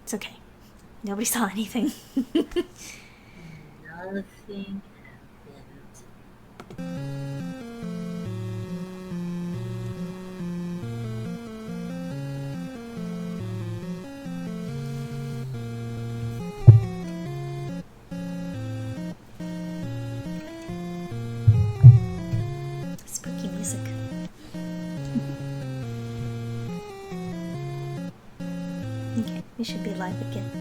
It's okay. Nobody saw anything. Nothing happened. Spooky music. Okay, we should be live again.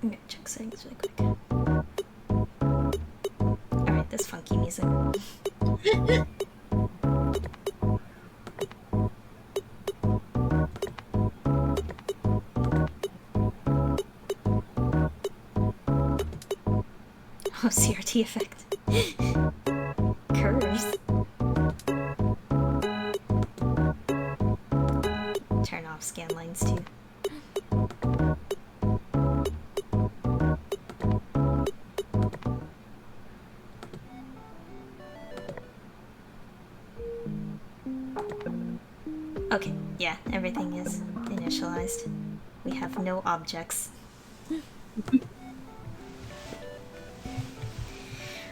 I'm gonna check settings really quick. Alright, this funky music. Oh, CRT effect. Curves. Turn off scan lines too. Okay, yeah, everything is initialized. We have no objects.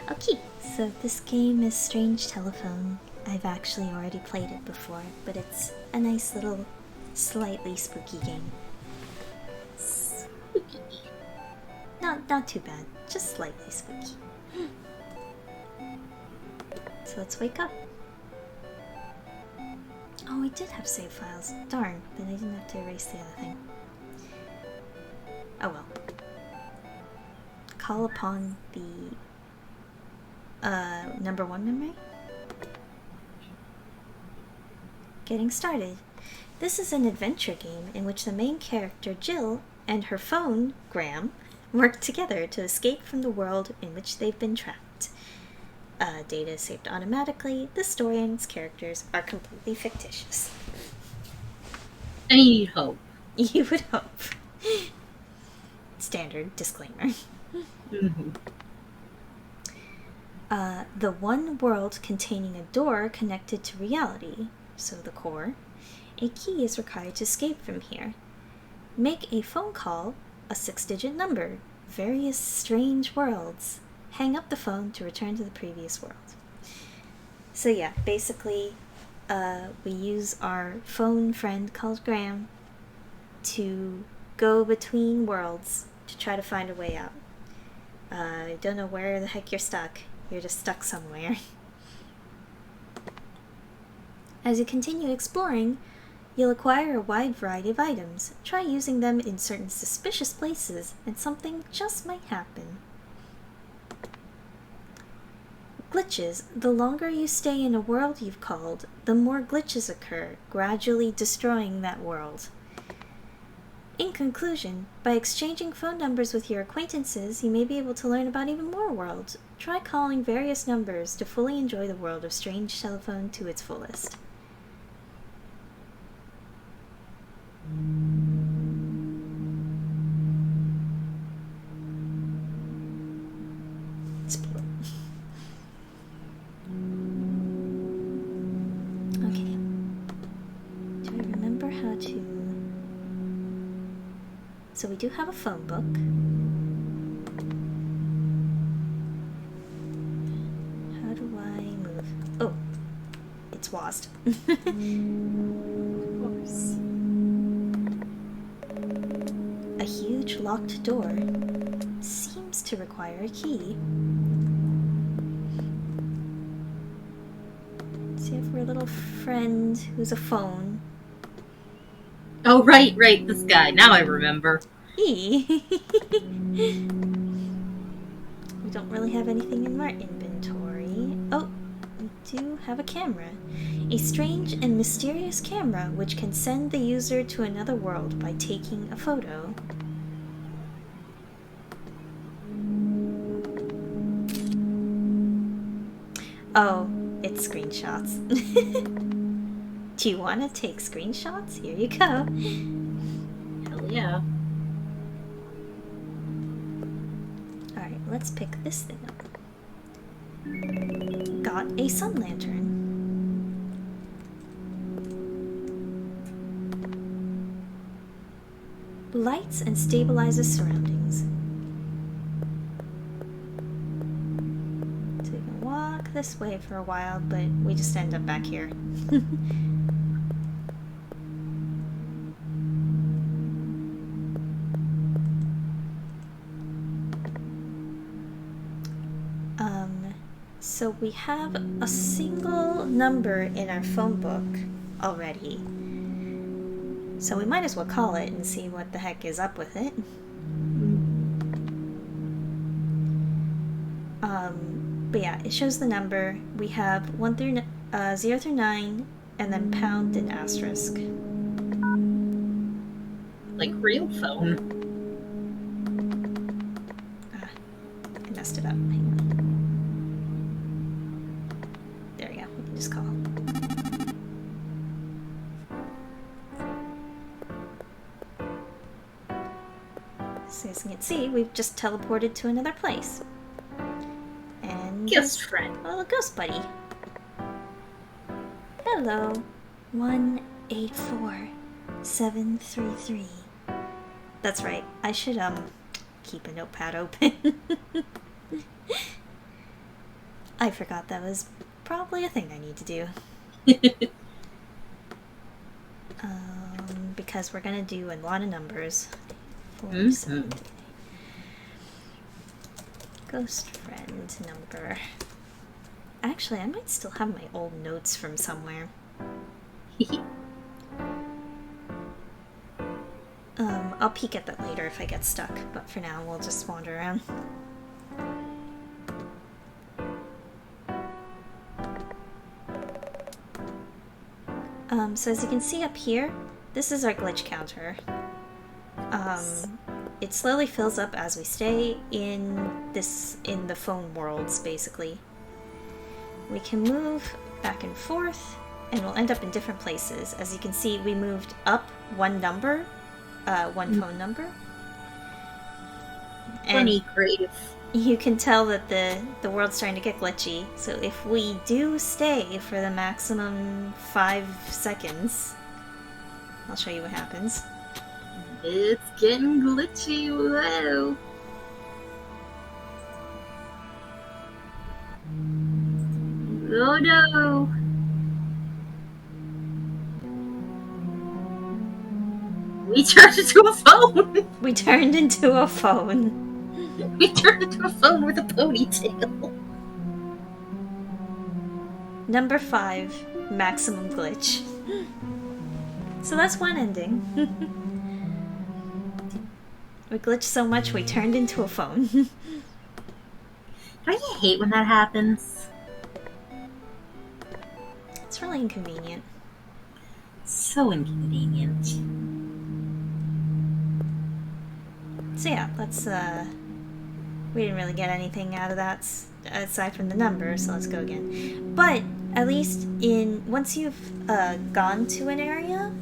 Okay, so this game is Strange Telephone. I've actually already played it before, but it's a nice little, slightly spooky game. Spooky. Not too bad, just slightly spooky. So let's wake up. Oh, I did have save files. Darn, then I didn't have to erase the other thing. Oh well. Call upon the number 1 memory? Getting started. This is an adventure game in which the main character, Jill, and her phone, Graham, work together to escape from the world in which they've been trapped. Data is saved automatically. The story and its characters are completely fictitious. I need hope. You would hope. Standard disclaimer. The one world containing a door connected to reality, so the core. A key is required to escape from here. Make a phone call, a 6-digit number, various strange worlds. Hang up the phone to return to the previous world. So yeah, basically, we use our phone friend called Graham to go between worlds to try to find a way out. I don't know where the heck you're stuck. You're just stuck somewhere. As you continue exploring, you'll acquire a wide variety of items. Try using them in certain suspicious places, and something just might happen. Glitches. The longer you stay in a world you've called, the more glitches occur, gradually destroying that world. In conclusion, by exchanging phone numbers with your acquaintances, you may be able to learn about even more worlds. Try calling various numbers to fully enjoy the world of Strange Telephone to its fullest. Okay. Do I remember how to... So we do have a phone book. How do I move? Oh, it's WASD. Of course. A huge locked door seems to require a key. So you have our little friend who's a phone. Oh, right, this guy. Now I remember. We don't really have anything in our inventory. Oh, we do have a camera. A strange and mysterious camera which can send the user to another world by taking a photo. Oh, it's screenshots. Do you want to take screenshots? Here you go. Hell yeah. Alright, let's pick this thing up. Got a sun lantern. Lights and stabilizes surroundings. So we can walk this way for a while, but we just end up back here. So we have a single number in our phone book already. So we might as well call it and see what the heck is up with it. But yeah, it shows the number. We have 0 through 9, and then pound and asterisk. Like real phone. I messed it up. Hang on. There we go. We can just call. So as you can see, we've just teleported to another place. And Ghost friend. a little ghost buddy. Hello. 184733. That's right. I should keep a notepad open. I forgot that was probably a thing I need to do. Because we're gonna do a lot of numbers. 4, 7, 3. Ghost friend number. Actually, I might still have my old notes from somewhere. I'll peek at that later if I get stuck, but for now we'll just wander around. So as you can see up here, this is our glitch counter. It slowly fills up as we stay in the phone worlds, basically. We can move back and forth, and we'll end up in different places. As you can see, we moved up one number, one phone number. Funny grave. You can tell that the world's starting to get glitchy. So if we do stay for the maximum 5 seconds, I'll show you what happens. It's getting glitchy. Whoa. Oh no. We turned into a phone. We turned into a phone. We turned into a phone with a ponytail. Number 5, maximum glitch. So that's one ending. We glitched so much we turned into a phone. Don't you hate when that happens? It's really inconvenient. So inconvenient. So yeah, let's we didn't really get anything out of that aside from the number, so let's go again. But at least once you've gone to an area,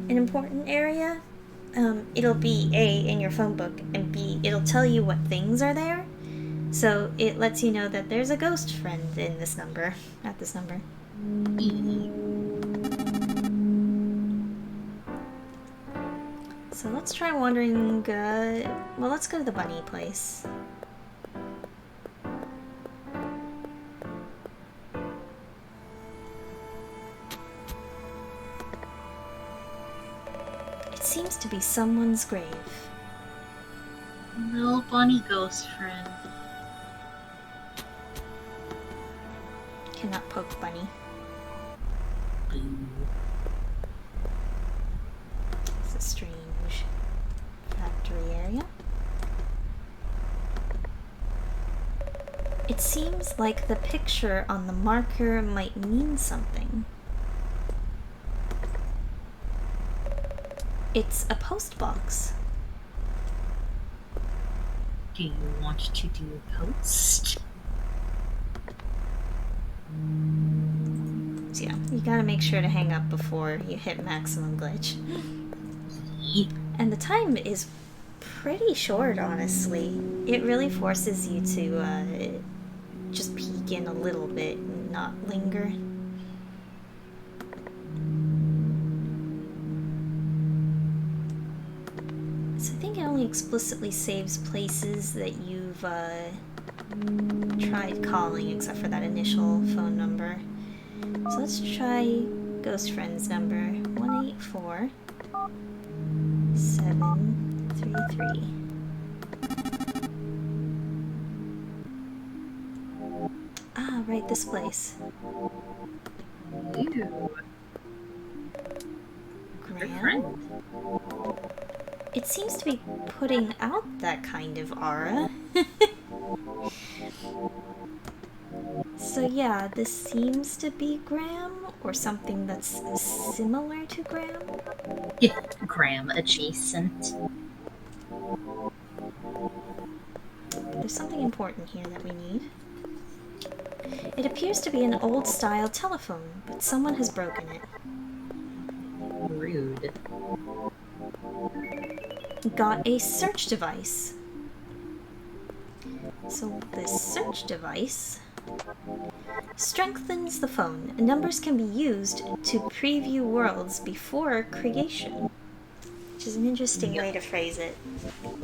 an important area, it'll be A, in your phone book, and B, it'll tell you what things are there. So it lets you know that there's a ghost friend in this number, at this number. So let's try wandering, well, let's go to the bunny place. It seems to be someone's grave. Little bunny ghost friend. Cannot poke bunny. It's a strange factory area. It seems like the picture on the marker might mean something. It's a post box. Do you want to do a post? So yeah, you gotta make sure to hang up before you hit maximum glitch. And the time is pretty short, honestly. It really forces you to just peek in a little bit and not linger. So I think it only explicitly saves places that you've tried calling, except for that initial phone number. So let's try Ghost Friend's number, 184 733. Ah, right, this place. Ew. Graham? It seems to be putting out that kind of aura. So yeah, this seems to be Graham, or something that's similar to Graham. Yeah, Graham adjacent. There's something important here that we need. It appears to be an old-style telephone, but someone has broken it. Rude. Got a search device. So this search device strengthens the phone. Numbers can be used to preview worlds before creation. Which is an interesting way to phrase it.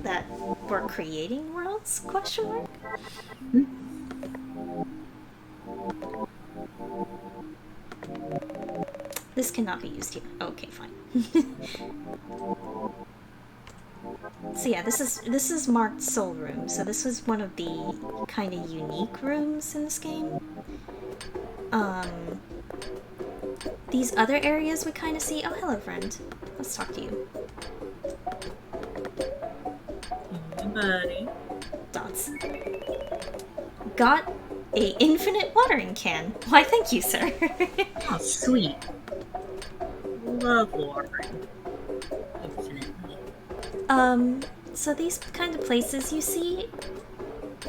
That we're creating worlds? Question mark? This cannot be used here. Okay, fine. So yeah, this is marked Soul Room. So this was one of the kind of unique rooms in this game. These other areas we kind of see. Oh, hello, friend. Let's talk to you. Hey, buddy. Dots. Got a infinite watering can. Why, thank you, sir. Oh, sweet. Love watering. Infinitely. So these kind of places you see,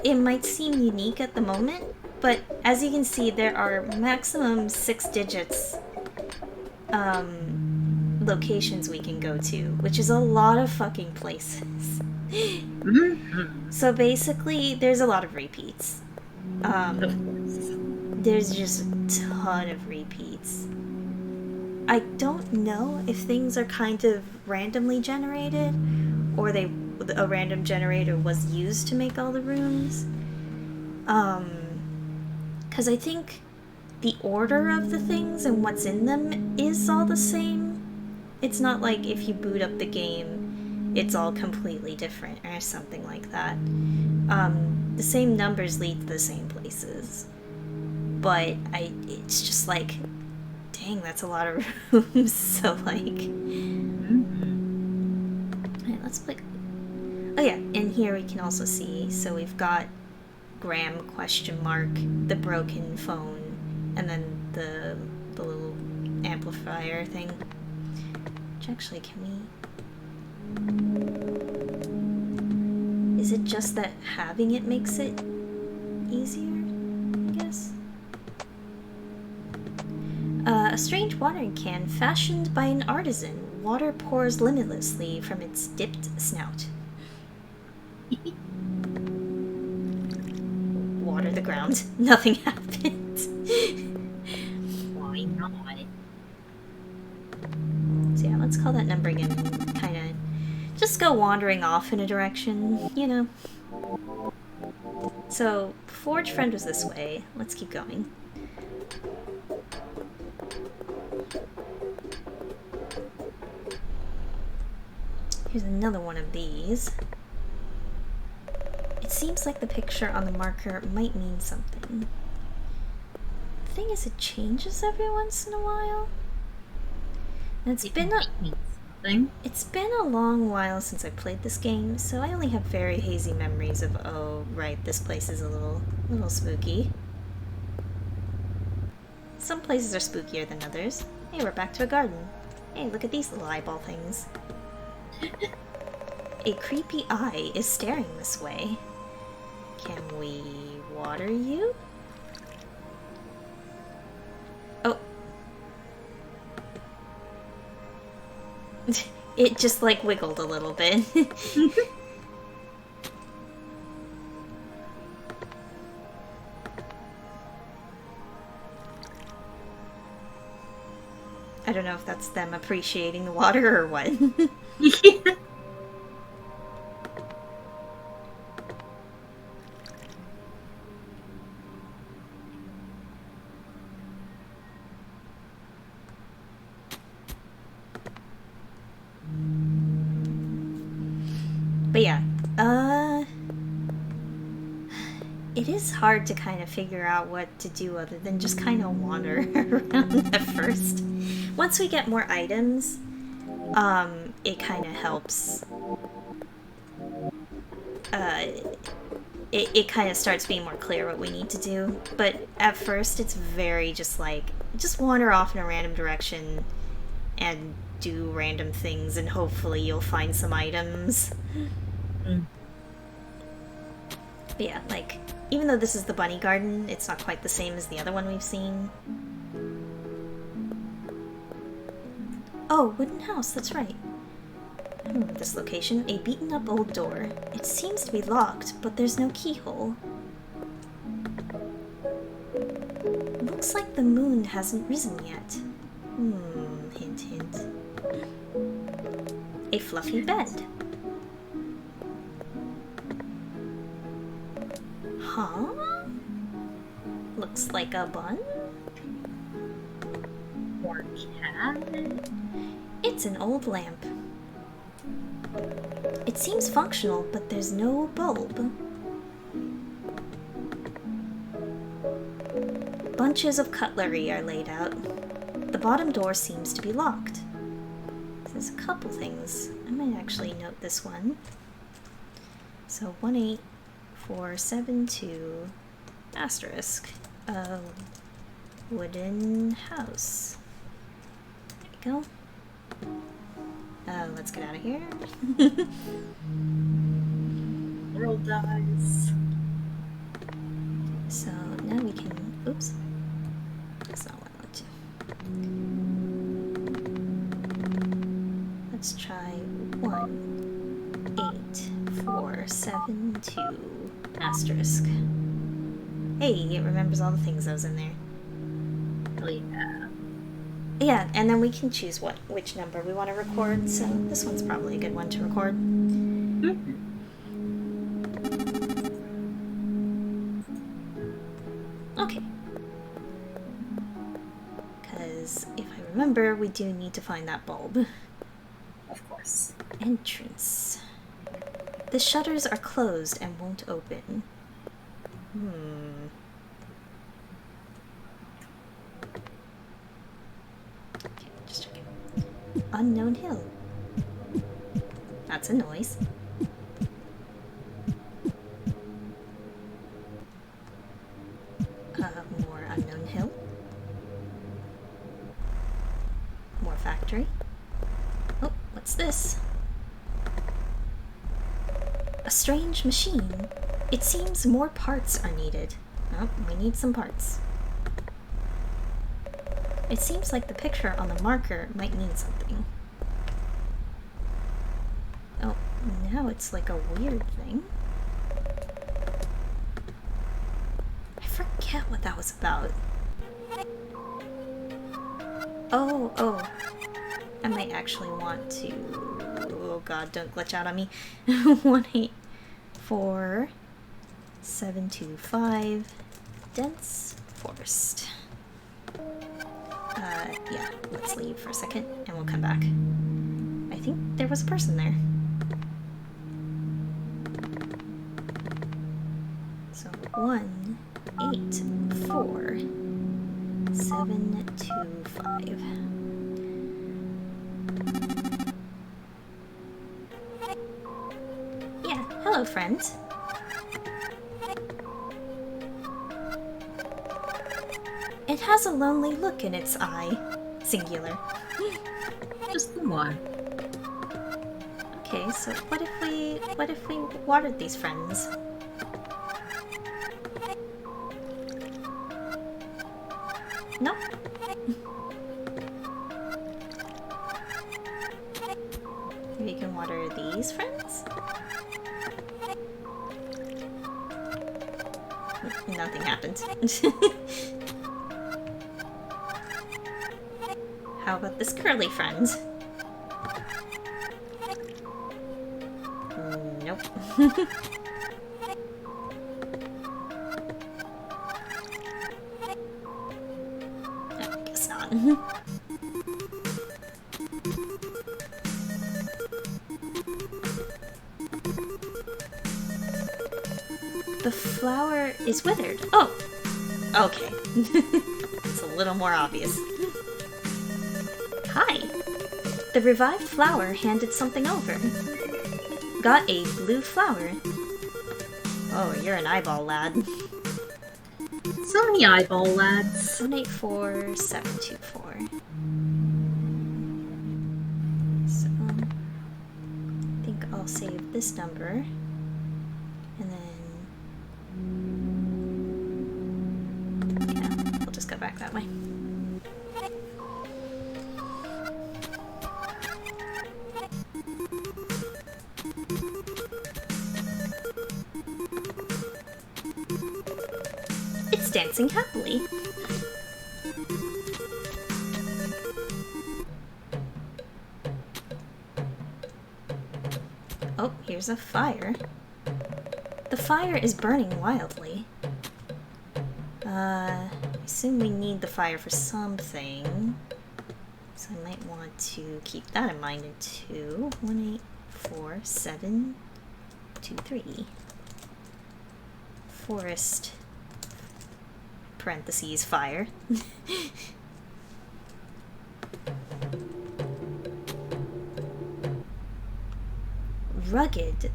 it might seem unique at the moment, but as you can see, there are maximum 6 digits locations we can go to, which is a lot of fucking places. So basically, there's a lot of repeats. There's just a ton of repeats. I don't know if things are kind of randomly generated, or a random generator was used to make all the rooms. Because I think the order of the things and what's in them is all the same. It's not like if you boot up the game, it's all completely different or something like that. The same numbers lead to the same places. But it's just like, dang, that's a lot of rooms. So like, alright, let's play. Oh yeah, and here we can also see. So we've got Graham question mark, the broken phone, and then the little amplifier thing. Which actually, can we? Is it just that having it makes it easier? I guess. A strange watering can fashioned by an artisan. Water pours limitlessly from its dipped snout. Water the ground. Nothing happened. Why not? So yeah, let's call that number again. Kind of just go wandering off in a direction, you know. So, Forge Friend was this way. Let's keep going. Here's another one of these. It seems like the picture on the marker might mean something. The thing is, it changes every once in a while. And it's been a long while since I played this game, so I only have very hazy memories of, oh, right, this place is a little spooky. Some places are spookier than others. Hey, we're back to a garden. Hey, look at these little eyeball things. A creepy eye is staring this way. Can we water you? Oh, It just, like, wiggled a little bit. I don't know if that's them appreciating the water or what. Yeah. But yeah, it is hard to kind of figure out what to do other than just kind of wander around at first. Once we get more items, it kind of helps. It kind of starts being more clear what we need to do. But at first, it's very just like, just wander off in a random direction and do random things, and hopefully you'll find some items. Mm. But yeah, like, even though this is the bunny garden, it's not quite the same as the other one we've seen. Oh, wooden house, that's right. I remember this location. A beaten up old door. It seems to be locked, but there's no keyhole. Looks like the moon hasn't risen yet. Hint, hint. A fluffy bed. Huh? Looks like a bun? More cat. It's an old lamp. It seems functional, but there's no bulb. Bunches of cutlery are laid out. The bottom door seems to be locked. There's a couple things. I might actually note this one. So 18472 asterisk. A wooden house. There you go. Let's get out of here. World dies. So now we can. Oops. That's not what I want to. Let's try 18472 asterisk. Hey, it remembers all the things that was in there. Oh yeah. Yeah, and then we can choose which number we want to record, so this one's probably a good one to record. Mm-hmm. Okay. Because if I remember, we do need to find that bulb. Of course. Entrance. The shutters are closed and won't open. Okay, just checking. Unknown hill. That's a noise. More unknown hill. More factory. Oh, what's this? A strange machine. It seems more parts are needed. Oh, we need some parts. It seems like the picture on the marker might mean something. Oh, now it's like a weird thing. I forget what that was about. Oh. I might actually want to... Oh god, don't glitch out on me. 1847225 dense forest. Yeah, let's leave for a second and we'll come back. I think there was a person there. So 1847225. Yeah, hello friend. It has a lonely look in its eye. Singular. Just the one. Okay, so what if we watered these friends? No? nothing happened. How about this curly friend? Nope. I guess not. The flower is withered. Oh! Okay. It's a little more obvious. Hi! The revived flower handed something over. Got a blue flower. Oh, you're an eyeball lad. So many eyeball lads. 184724. So, I think I'll save this number. And then... yeah, we'll just go back that way. It's dancing happily. Oh, here's a fire. The fire is burning wildly. I assume we need the fire for something. So I might want to keep that in mind too. 184723. Forest. Parentheses fire. Rugged.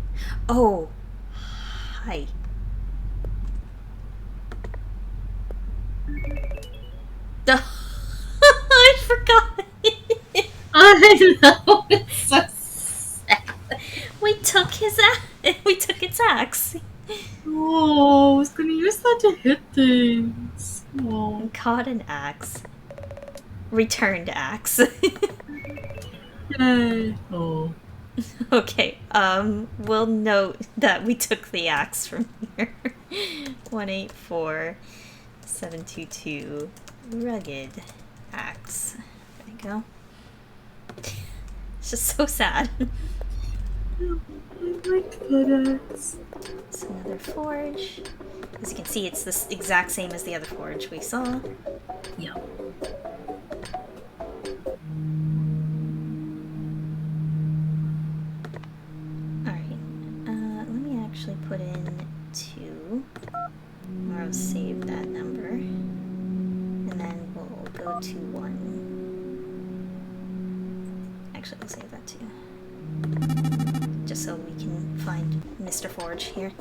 Oh, hi. I forgot. I know, it's so sad. We took his axe. We took its axe. Oh, I was gonna use that to hit things. Oh. Caught an axe. Returned axe. Yay. Oh. Okay, we'll note that we took the axe from here. 184722 rugged axe. There we go. It's just so sad. I like that axe. It's another forge. As you can see, it's the exact same as the other forge we saw. Yeah. Put in 2, or I'll save that number, and then we'll go to 1. Actually, I'll save that too, just so we can find Mr. Forge here.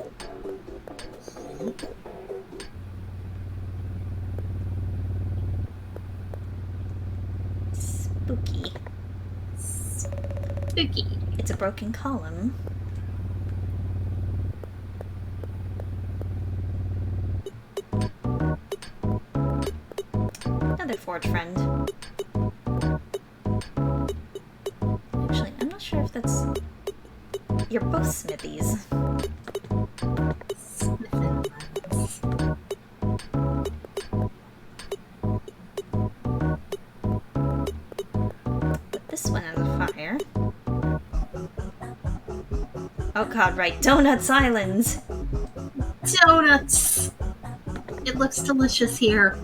Spooky. Spooky. It's a broken column. Another forge friend. Actually, I'm not sure if that's... You're both smithies. But this one has a fire. Oh god, right. Donuts Island! Donuts! It looks delicious here.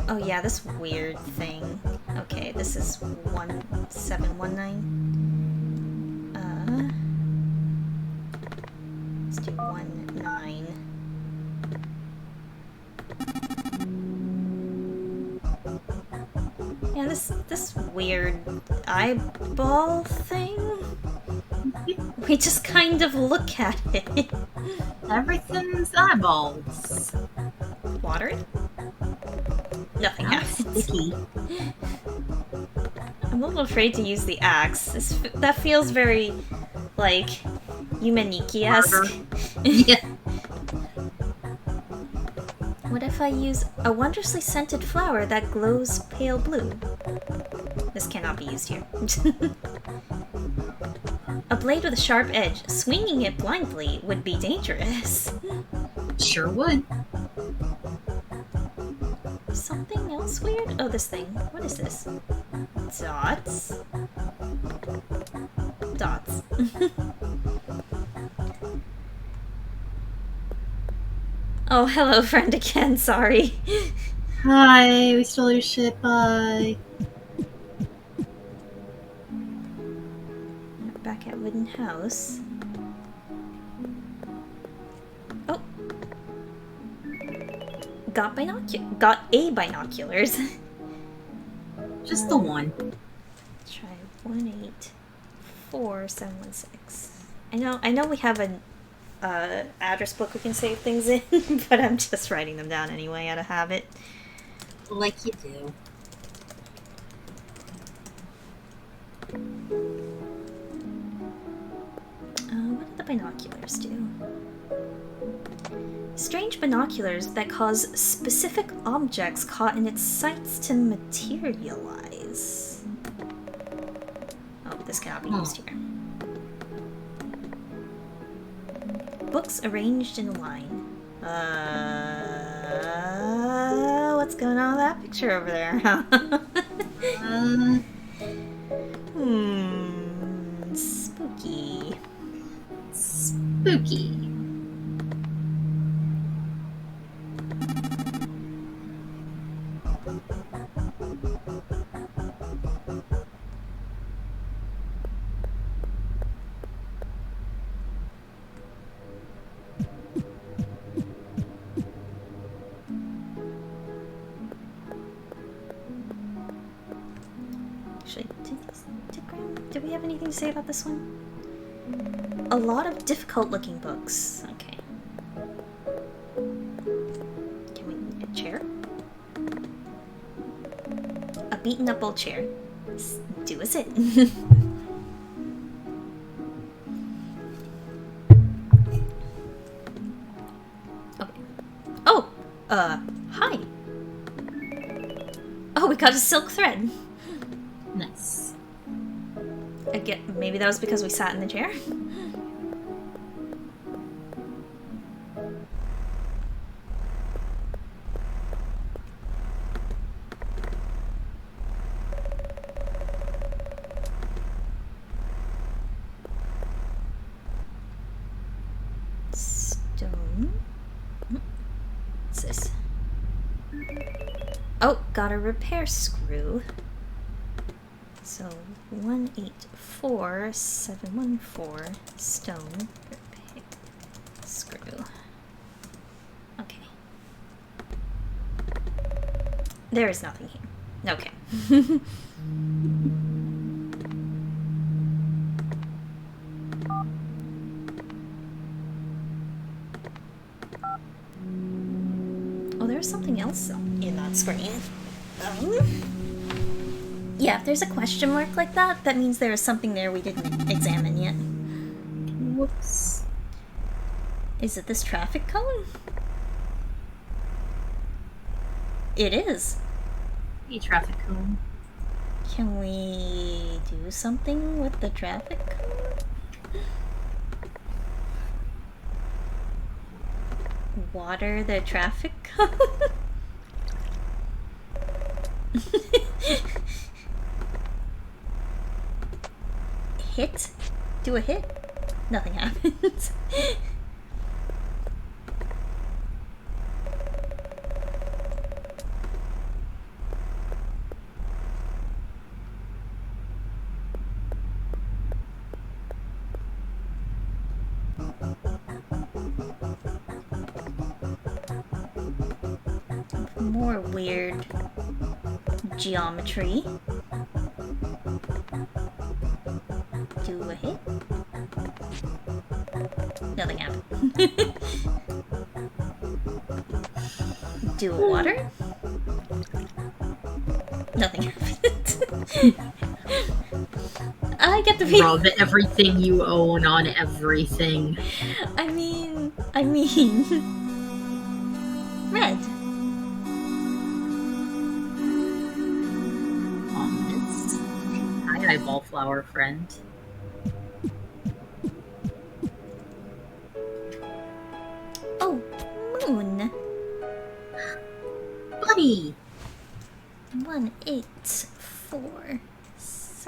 Oh yeah, this weird thing. Okay, this is 1719. Let's do 19. Yeah, this weird eyeball thing. We just kind of look at it. Everything's eyeballs. Water it? Nothing happens. Sticky. I'm a little afraid to use the axe. That feels very, like, Yumeniki-esque. Yeah. What if I use a wondrously scented flower that glows pale blue? This cannot be used here. A blade with a sharp edge. Swinging it blindly would be dangerous. Sure would. Something else weird? Oh, this thing. What is this? Dots? Dots. Oh, hello, friend again. Sorry. Hi, we stole your shit, bye. Back at Wooden House. Oh. Got a binoculars. Just the one. Try 184-716. I know we have an address book we can save things in, but I'm just writing them down anyway out of habit. Like you do. What do the binoculars do? Strange binoculars that cause specific objects caught in its sights to materialize. Oh, this cannot be used here. Books arranged in a line. What's going on with that picture over there? Spooky. Spooky. Actually, did we have anything to say about this one? A lot of difficult-looking books. Okay. Can we get a chair? A beaten-up old chair. Do as it. Okay. Oh! Hi! Oh, we got a silk thread! Nice. I get maybe that was because we sat in the chair. Stone. What's this? Oh, got a repair screw. So 184-714 stone repair screw. Okay. There is nothing here. Okay. Oh, there's something else in that screen. Yeah, if there's a question mark like that, that means there is something there we didn't examine yet. Whoops. Is it this traffic cone? It is. Hey, traffic cone. Can we do something with the traffic cone? Water the traffic cone? Hit? Do a hit? Nothing happens. More weird geometry. Do a hit? Nothing happened. Do a water? Nothing happened. I get the feeling. Rub everything you own on everything. I mean, red. Hi, eyeball flower friend.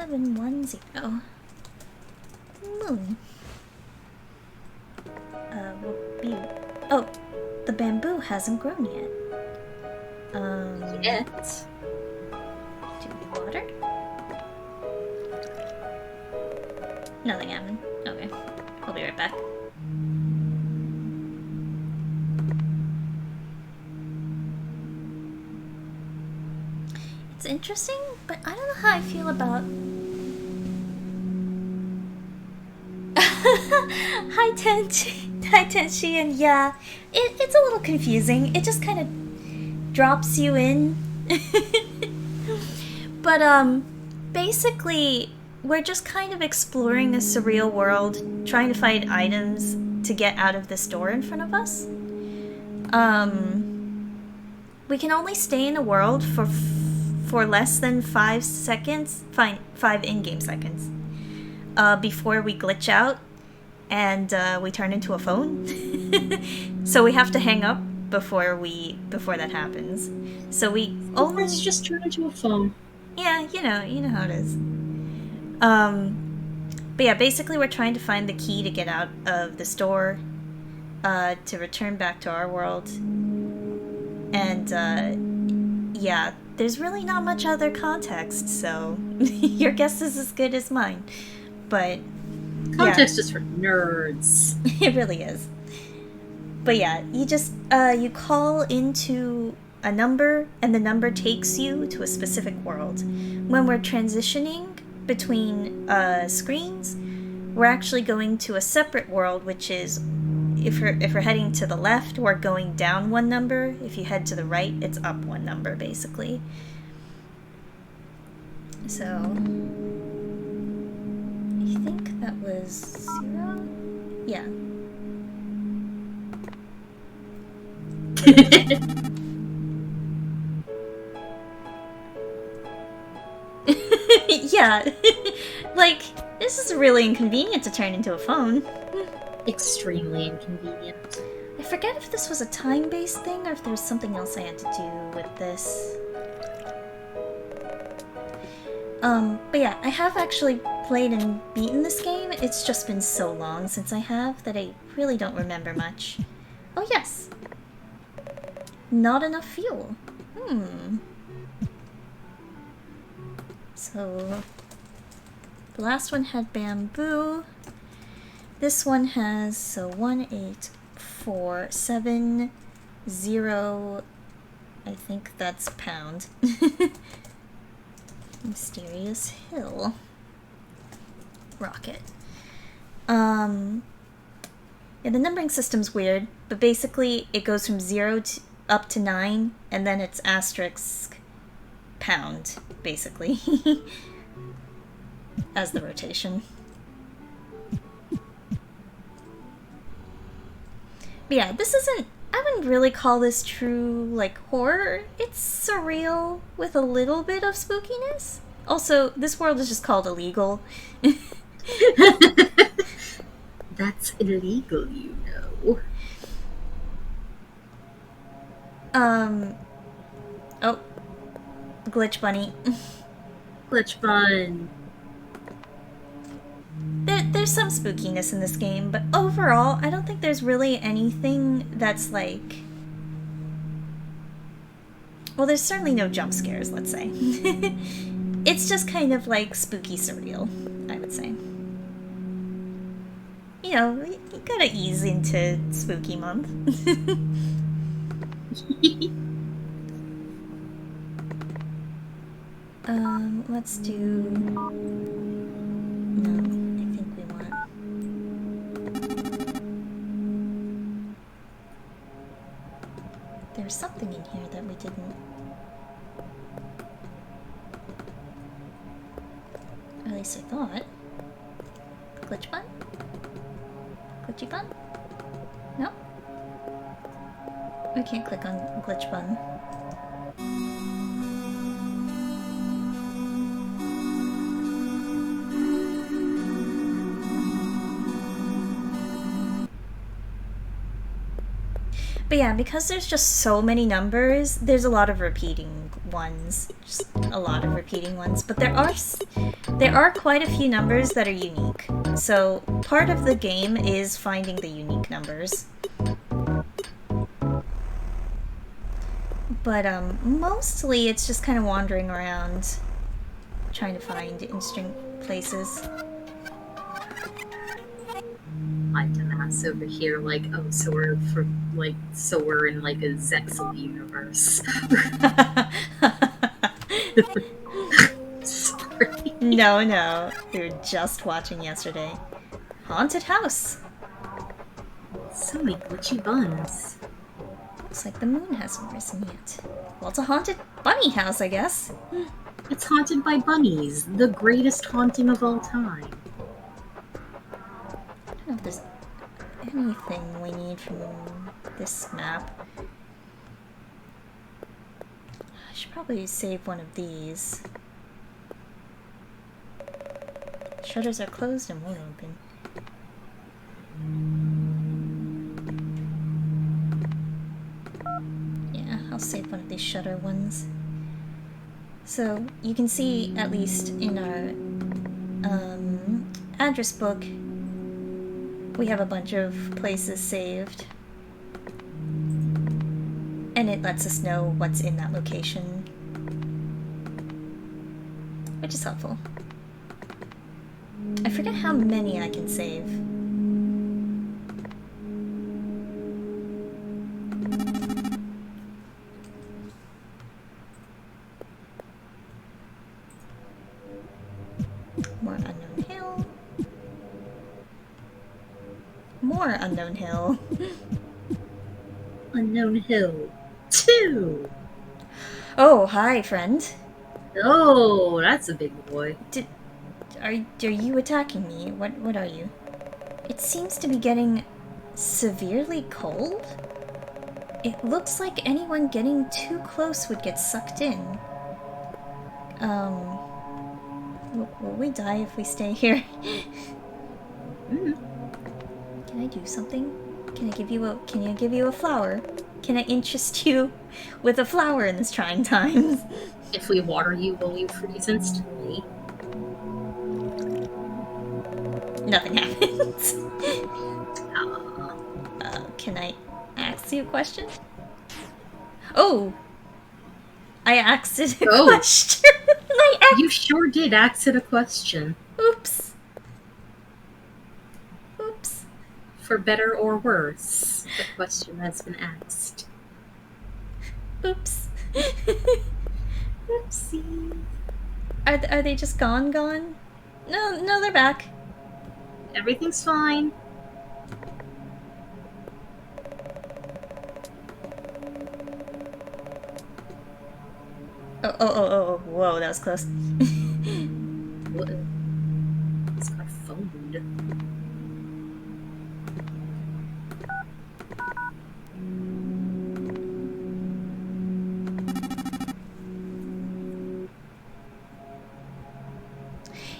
710. Moon. Will be. Oh, the bamboo hasn't grown yet. Yet. Do we water? Nothing happened. Okay. I'll be right back. It's interesting, but I don't know how I feel about... Hi Tenchi, and yeah, it's a little confusing. It just kind of drops you in. But basically, we're just kind of exploring a surreal world, trying to find items to get out of this door in front of us. We can only stay in the world for less than 5 seconds, 5 in-game seconds, before we glitch out and we turn into a phone. So we have to hang up before that happens. So we only just turn into a phone. Yeah, you know how it is. But yeah, basically we're trying to find the key to get out of the store, to return back to our world. And yeah, there's really not much other context, so your guess is as good as mine. But context is for nerds. It really is. But yeah, you just you call into a number, and the number takes you to a specific world. When we're transitioning between screens, we're actually going to a separate world, which is, if we're heading to the left, we're going down 1 number. If you head to the right, it's up 1 number, basically. So I think that was 0? Yeah. Yeah. Like, this is really inconvenient to turn into a phone. Extremely inconvenient. I forget if this was a time-based thing or if there was something else I had to do with this. But yeah, I have actually played and beaten this game. It's just been so long since I have that I really don't remember much. Oh yes! Not enough fuel. So, the last one had bamboo. This one has, so 1, 8, 4, 7, 0, I think that's pound. Mysterious hill. Rocket. Yeah, the numbering system's weird, but basically it goes from 0 up to 9, and then it's asterisk pound, basically, as the rotation. But yeah, this isn't, I wouldn't really call this true, like, horror. It's surreal with a little bit of spookiness. Also, this world is just called illegal. That's illegal, you know. Oh. Glitch bunny. Glitch bun. There's some spookiness in this game, but overall, I don't think there's really anything that's like... Well, there's certainly no jump scares, let's say. It's just kind of like spooky surreal, I would say. You know, you gotta ease into spooky month. Let's do... No, I think we want... There's something in here that we didn't... Or at least I thought. Glitch bun? Glitchy bun? No? We can't click on glitch bun. But yeah, because there's just so many numbers, there's a lot of repeating ones. Just a lot of repeating ones. But there are quite a few numbers that are unique. So part of the game is finding the unique numbers. But mostly it's just kind of wandering around, trying to find interesting places. I dumbass over here, like, oh, so we're in like a Zexal universe. Sorry. No, we were just watching yesterday. Haunted house. So many glitchy buns. Looks like the moon hasn't risen yet. Well, it's a haunted bunny house, I guess. It's haunted by bunnies, the greatest haunting of all time. I don't know if there's anything we need from this map. I should probably save one of these. Shutters are closed and won't open. Yeah, I'll save one of these shutter ones. So you can see, at least in our address book, we have a bunch of places saved. And it lets us know what's in that location, which is helpful. I forget how many I can save. More unknown hill. More unknown hill. Unknown Hill 2. Oh, hi, friend. Oh, that's a big boy. Are you attacking me? What are you? It seems to be getting severely cold. It looks like anyone getting too close would get sucked in. Will we die if we stay here? Can I do something? Can I give you a flower? Can I interest you with a flower in this trying times? If we water you, will you freeze instantly? Nothing happens. Ah. Can I ask you a question? Oh! I asked it a question. You sure did ask it a question. Oops. For better or worse, the question has been asked. Oops. Oopsie. Are they just gone? No, they're back. Everything's fine. Oh, whoa, that was close. What? He's got phoned.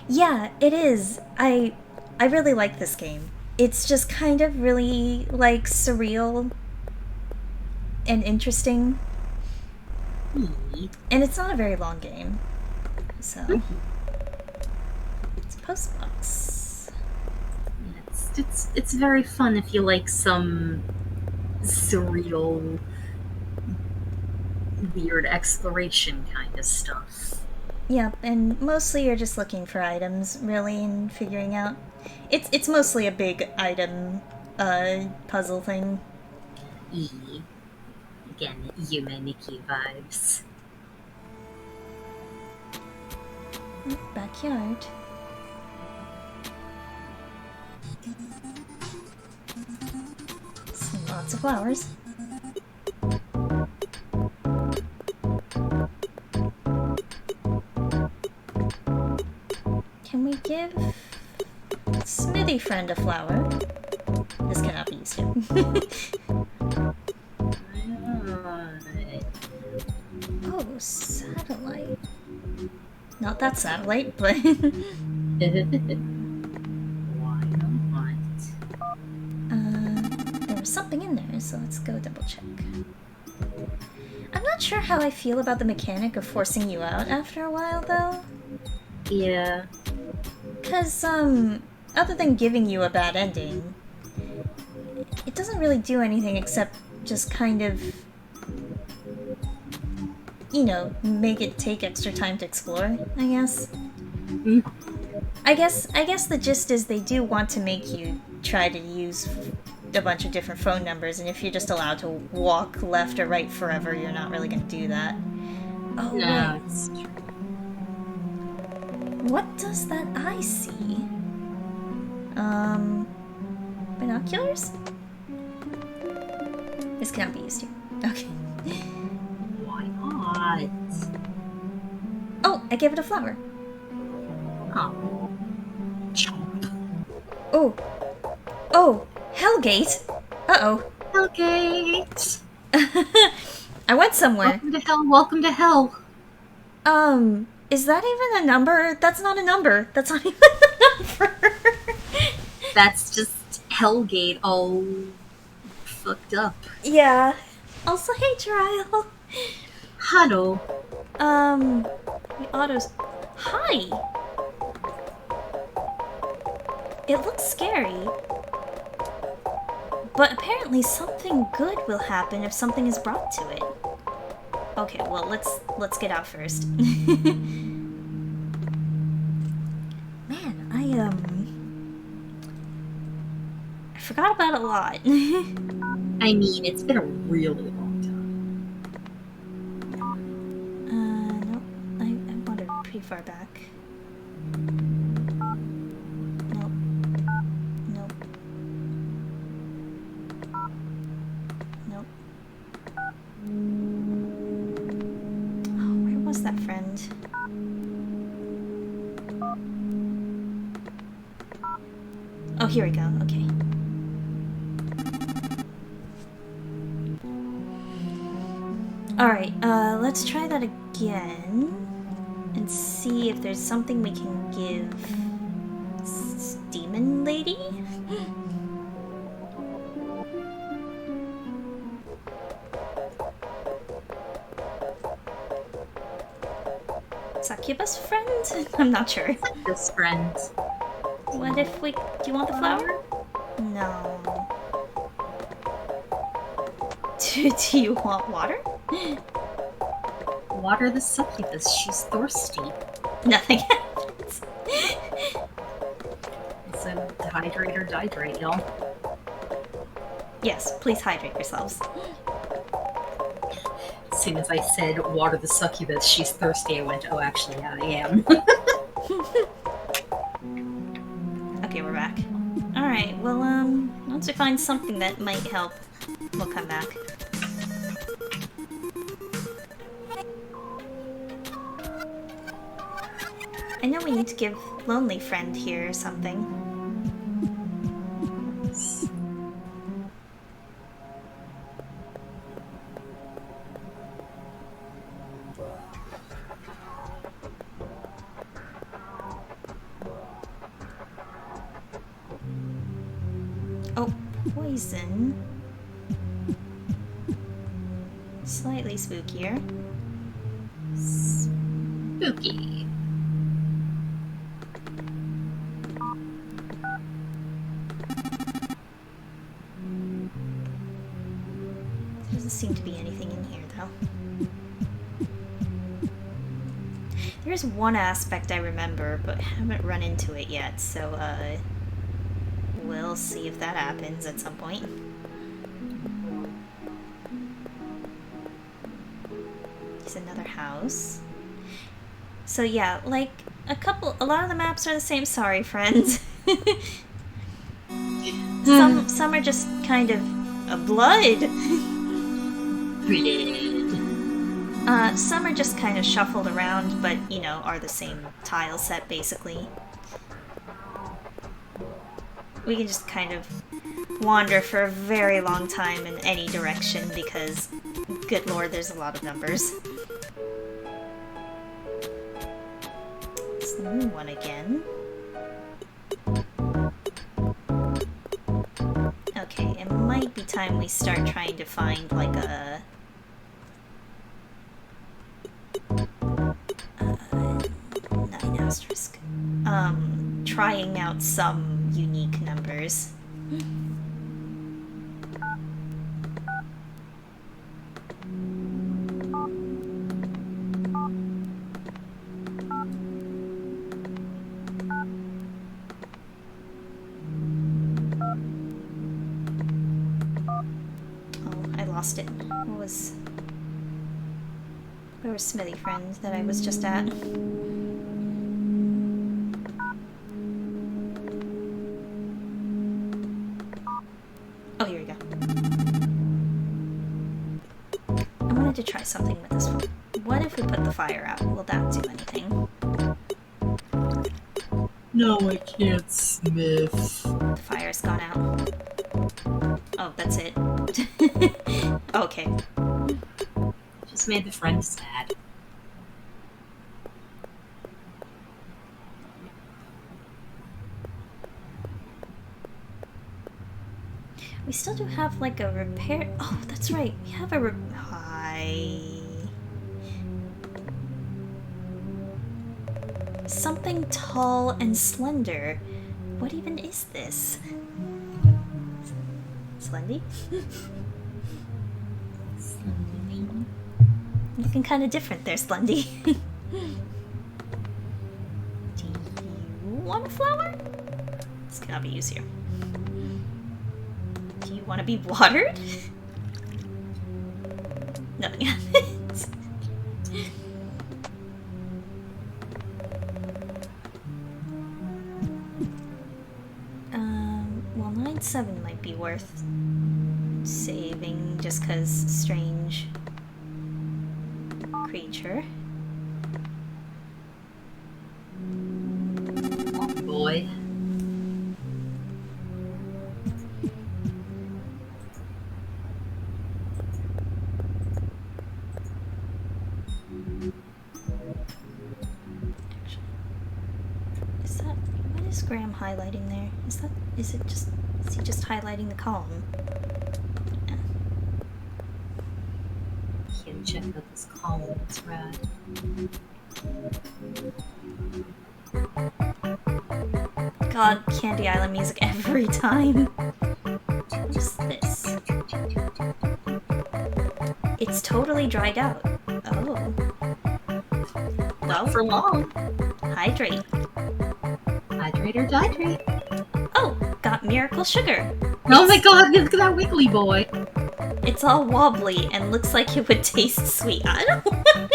Yeah, it is. I really like this game. It's just kind of really, like, surreal and interesting. And it's not a very long game. So it's a postbox. It's very fun if you like some surreal, weird exploration kind of stuff. Yeah, and mostly you're just looking for items, really, and figuring out. It's mostly a big item puzzle thing. Again, Yume Nikki vibes. Backyard. Lots of flowers. Can we give Smithy friend a flower? This cannot be used here. Oh, satellite. Not that satellite, but... Why not? There was something in there, so let's go double check. I'm not sure how I feel about the mechanic of forcing you out after a while, though. Yeah. Because, other than giving you a bad ending, it doesn't really do anything except just kind of, you know, make it take extra time to explore, I guess. Mm. I guess the gist is they do want to make you try to use a bunch of different phone numbers, and if you're just allowed to walk left or right forever, you're not really going to do that. Oh, No, wait. it's true. What does that eye see? Binoculars? This cannot be used here. Okay. Why not? Oh, I gave it a flower. Oh. Chomp. Oh. Oh, Hellgate. Uh-oh. Hellgate! I went somewhere. Welcome to hell, welcome to hell. Is that even a number? That's not a number. That's not even a number. That's just Hellgate all fucked up. Yeah. Also, hey, Trial. Huddle. The autos. Hi. It looks scary. But apparently something good will happen if something is brought to it. Okay, well, let's get out first. Man, I forgot about a lot. I mean, it's been a really long time. Nope. I wandered pretty far back. Nope. Nope. Nope. Oh, where was that friend? Oh, here we go. Okay. Alright, let's try that again and see if there's something we can give Demon Lady? Succubus friend? I'm not sure. This friend. What if we... Do you want the flower? No. Do you want water? Water the succubus, she's thirsty. Nothing happens. So hydrate or dihydrate, y'all. Yes, please hydrate yourselves. As soon as I said water the succubus, she's thirsty, I went, oh, actually, yeah, I am. Okay, we're back. Alright, well, once we find something that might help, we'll come back. I know we need to give Lonely Friend here something. Oh, poison. Slightly spookier. Spooky. There doesn't seem to be anything in here, though. There's one aspect I remember, but haven't run into it yet, so, we'll see if that happens at some point. There's another house. So yeah, like, a lot of the maps are the same, sorry friends. Some are just kind of blood. Some are just kind of shuffled around, but, you know, are the same tile set, basically. We can just kind of wander for a very long time in any direction, because, good lord, there's a lot of numbers. It's the new one again. Okay, it might might be time we start trying to find like a 9 asterisk. Trying out some unique numbers. Lost it. Where was Smithy Friend that I was just at? Oh, here we go. I wanted to try something with this one. What if we put the fire out? Will that do anything? No, I can't, Smith. The fire's gone out. Oh, that's it. Okay. Just made the friend sad. We still do have like a repair. Oh, that's right. We have a Hi. Something tall and slender. What even is this? Slendy? Slendy. Looking kind of different there, Slendy. Do you want a flower? This cannot be used here. Do you want to be watered? Nothing happens. Well, 9-7 might be worth saving just because strange creature. Oh boy. Is that what is Graham highlighting there? Is he just highlighting the column? Can't check out this column, it's rad. God, Candy Island music every time. What is this? It's totally dried out. Oh. Not for long. Hydrate. Hydrate or dihydrate. Oh, got miracle sugar. Oh my god, look at that wiggly boy. It's all wobbly and looks like it would taste sweet. I don't want to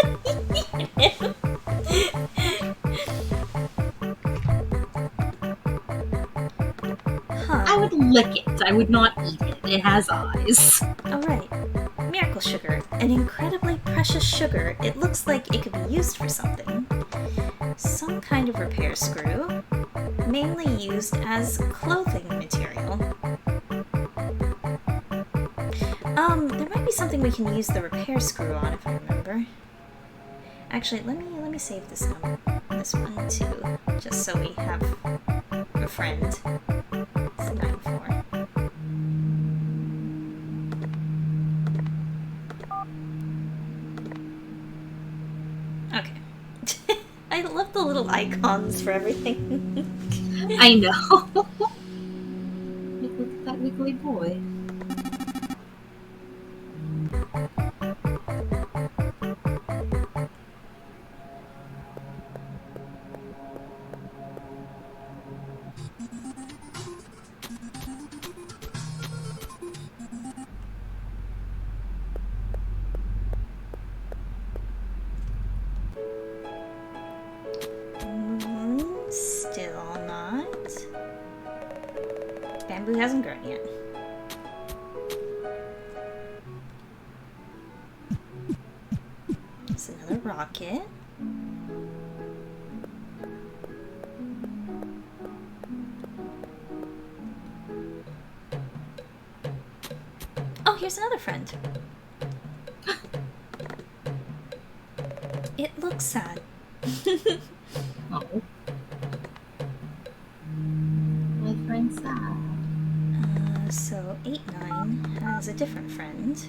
eat it. Huh. I would lick it. I would not eat it. It has eyes. Alright. Miracle sugar. An incredibly precious sugar. It looks like it could be used for something. Some kind of repair screw. Mainly used as clothing material. There might be something we can use the repair screw on if I remember. Actually, let me save this one too, just so we have a friend. It's 9-4. Okay. I love the little icons for everything. I know. Look at that wiggly boy. Still not. Bamboo hasn't grown yet. It's another rocket. Oh, here's another friend. It looks sad. Oh. My friend's sad. So 89 has a different friend.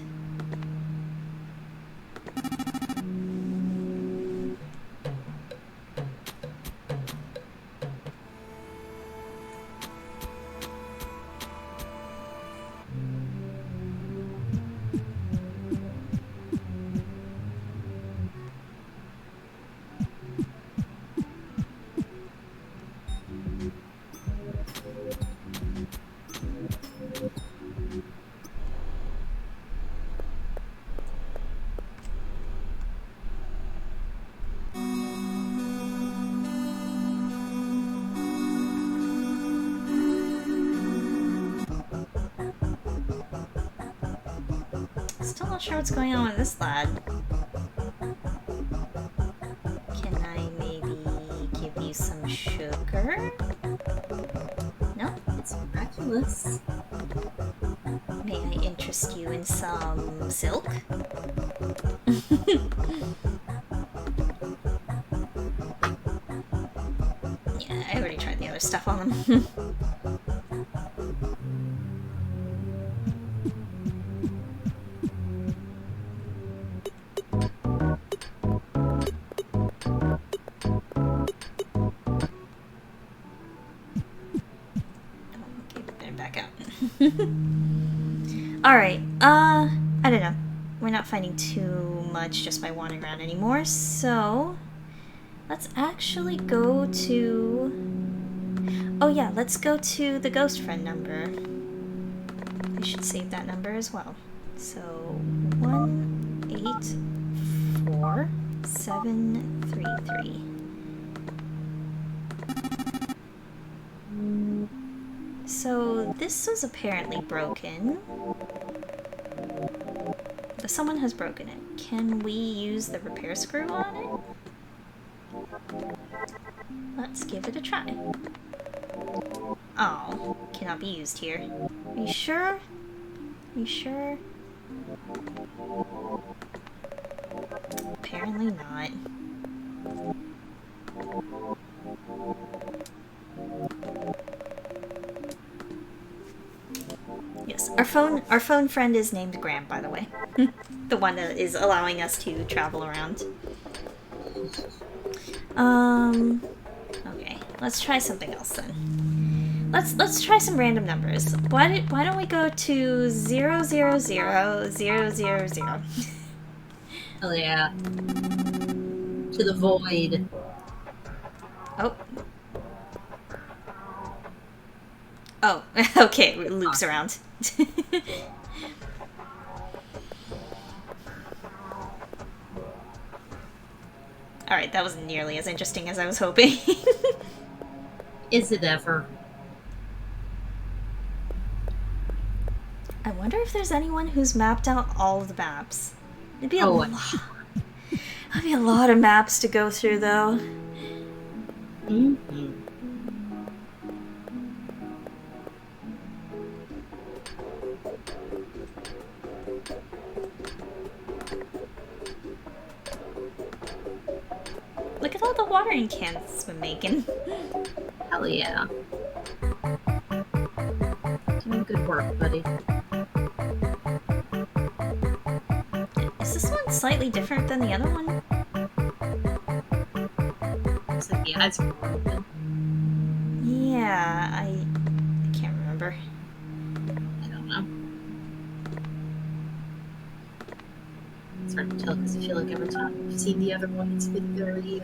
Still not sure what's going on with this lad. Can I maybe give you some sugar? No? It's miraculous. May I interest you in some silk? Yeah, I already tried the other stuff on them. Alright, I don't know. We're not finding too much just by wandering around anymore, so let's actually go to... Oh yeah, let's go to the ghost friend number. We should save that number as well. So, 184733. So this was apparently broken. But someone has broken it. Can we use the repair screw on it? Let's give it a try. Oh, cannot be used here. Are you sure? Are you sure? Apparently not. Yes, our phone friend is named Graham, by the way. The one that is allowing us to travel around. Okay, let's try something else then. Let's try some random numbers. Why don't we go to 000000? Oh yeah. To the void. Oh. Oh, okay, it loops around. Alright, that wasn't nearly as interesting as I was hoping. Is it ever? I wonder if there's anyone who's mapped out all of the maps. It'd be a lot. That'd be a lot of maps to go through, though. Mm-hmm. Look at all the watering cans we're making. Hell yeah. Doing good work, buddy. Is this one slightly different than the other one? Looks like the eyes are broken. Yeah, I can't remember. I don't know. It's hard to tell because I feel like every time I've seen the other one, it's been very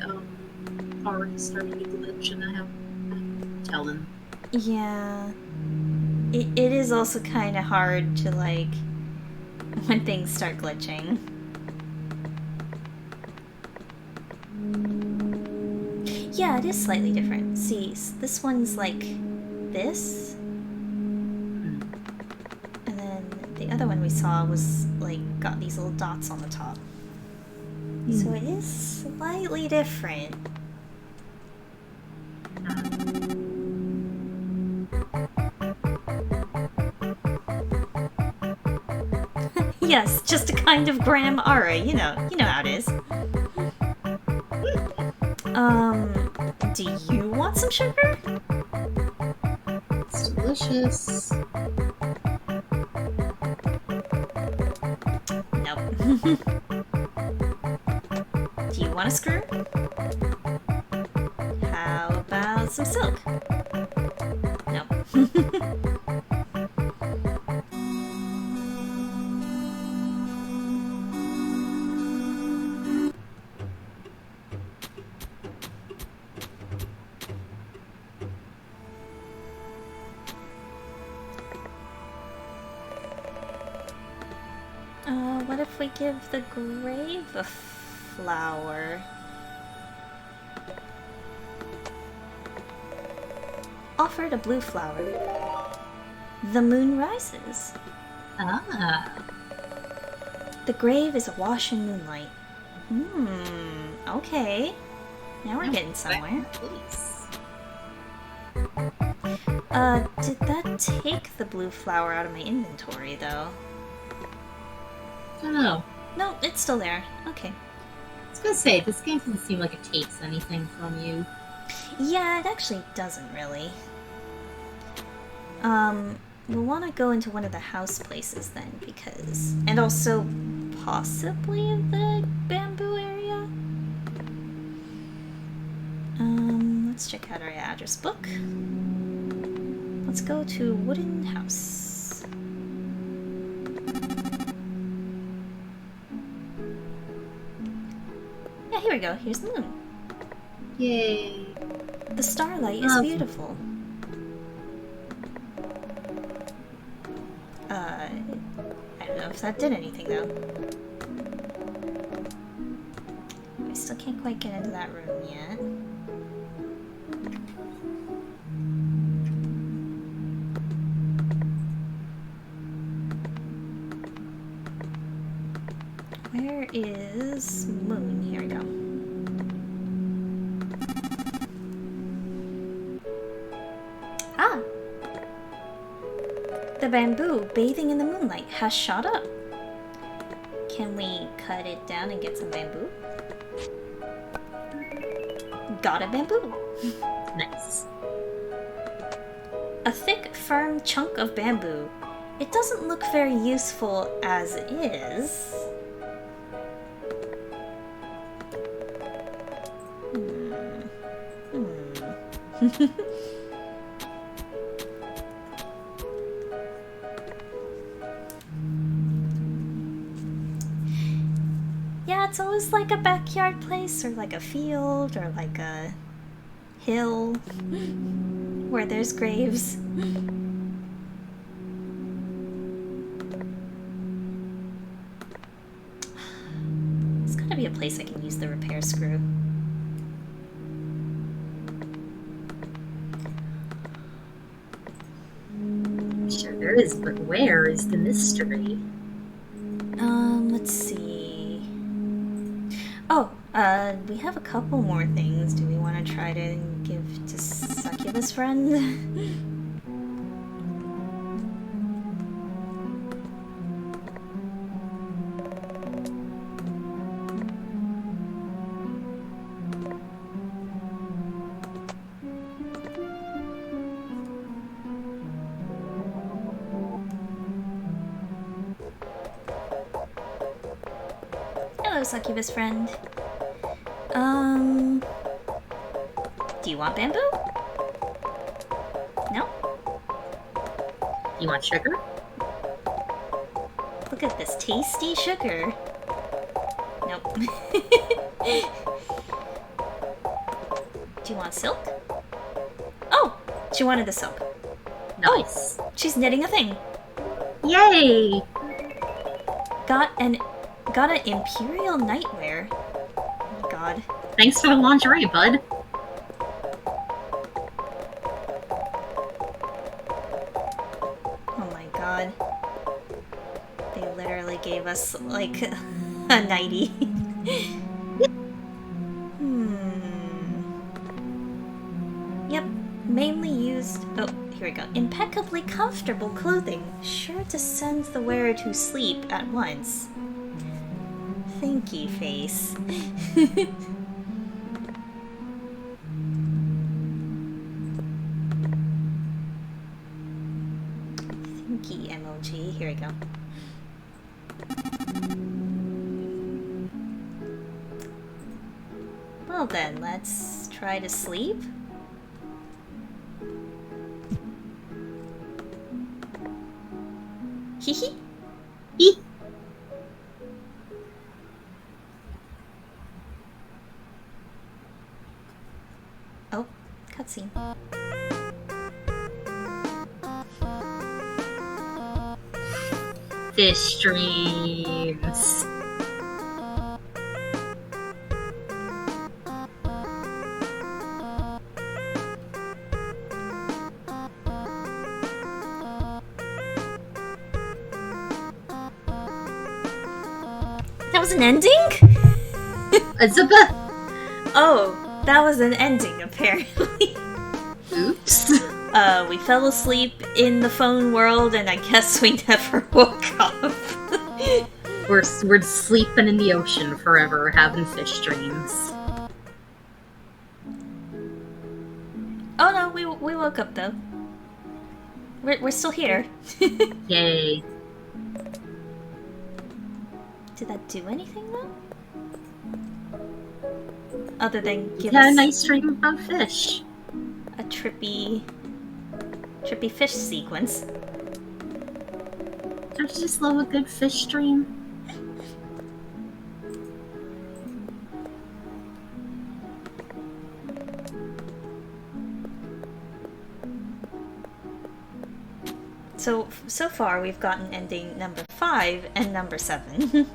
already starting to glitch, and I have telling. Yeah. It is also kind of hard to, like, when things start glitching. Yeah, it is slightly different. See, this one's like this. And then the other one we saw was, like, got these little dots on the top. So it is slightly different. Yes, just a kind of Graham Ara, you know how it is. Do you want some sugar? It's delicious. Do you want a screw? How about some silk? No. What if we give the grave a flower? Offered a blue flower. The moon rises. Ah. The grave is awash in moonlight. Okay. Now we're getting somewhere. Please. Did that take the blue flower out of my inventory, though? I don't know. No, it's still there. Okay. I was gonna say, this game doesn't seem like it takes anything from you. Yeah, it actually doesn't really. We'll want to go into one of the house places then, because... And also, possibly the bamboo area? Let's check out our address book. Let's go to Wooden House. Yeah, here we go. Here's the moon. Yay. The starlight is beautiful. I don't know if that did anything, though. I still can't quite get into that room yet. Where is Moon? Here we go. Ah! The bamboo bathing in the moonlight has shot up. Can we cut it down and get some bamboo? Got a bamboo! Nice. A thick, firm chunk of bamboo. It doesn't look very useful as is. Yeah, it's always like a backyard place or like a field or like a hill where there's graves. There's gotta be a place I can use the repair screw. Sure there is, but where is the mystery? Let's see. Oh, we have a couple more things. Do we want to try to give to Succubus Friend? Hello, Succubus Friend. Do you want bamboo? No? You want sugar? Look at this tasty sugar. Nope. Do you want silk? Oh! She wanted the silk. Nice. Oh, she's knitting a thing. Yay! Got an imperial nightwear. Oh my god. Thanks for the lingerie, bud. Oh my god. They literally gave us, like, a nightie. Yep, mainly used... Oh, here we go. Impeccably comfortable clothing, sure to send the wearer to sleep at once. Thinky face. Thinky emoji. Here we go. Well then, let's try to sleep. Hee hee. Eek. Oh, cutscene. Fish dreams. That was an ending? Elizabeth. Oh, that was an ending, apparently. Oops. We fell asleep in the phone world, and I guess we never woke up. We're sleeping in the ocean forever, having fish dreams. Oh no, we woke up though. We're still here. Yay. Did that do anything though? Other than give Yeah, a us nice dream about fish. a trippy fish sequence. Don't you just love a good fish dream? So far we've gotten ending number 5 and number 7.